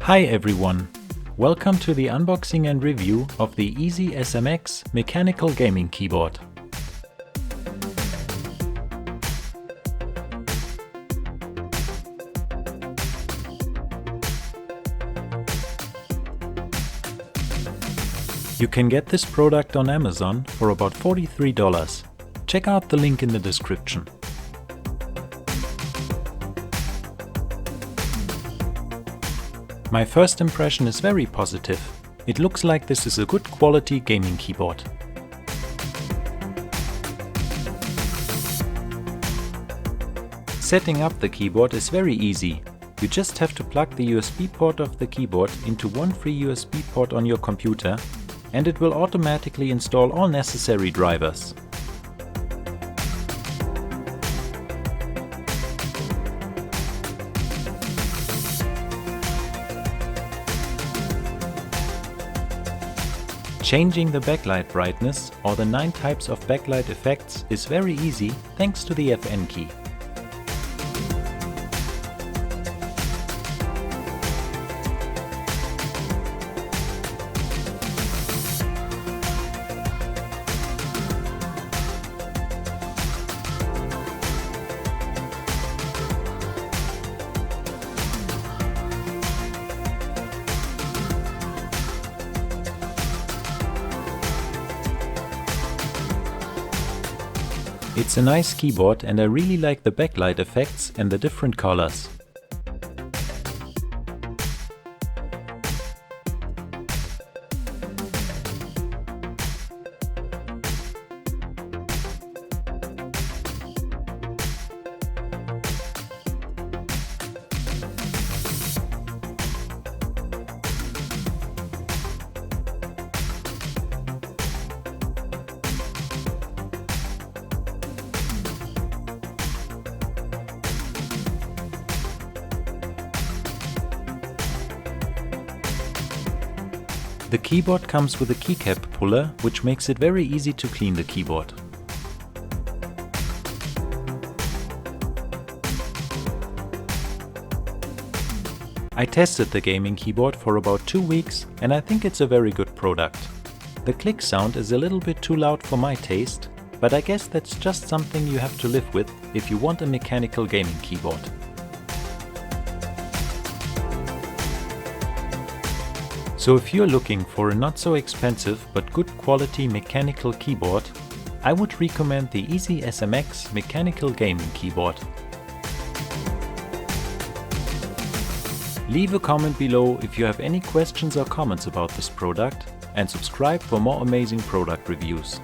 Hi everyone! Welcome to the unboxing and review of the EasySMX mechanical gaming keyboard. You can get this product on Amazon for about $43. Check out the link in the description. My first impression is very positive. It looks like this is a good quality gaming keyboard. Setting up the keyboard is very easy. You just have to plug the USB port of the keyboard into one free USB port on your computer, and it will automatically install all necessary drivers. Changing the backlight brightness or the 9 types of backlight effects is very easy thanks to the FN key. It's a nice keyboard and I really like the backlight effects and the different colors. The keyboard comes with a keycap puller, which makes it very easy to clean the keyboard. I tested the gaming keyboard for about 2 weeks and I think it's a very good product. The click sound is a little bit too loud for my taste, but I guess that's just something you have to live with if you want a mechanical gaming keyboard. So if you're looking for a not so expensive but good quality mechanical keyboard, I would recommend the EasySMX mechanical gaming keyboard. Leave a comment below if you have any questions or comments about this product, and subscribe for more amazing product reviews.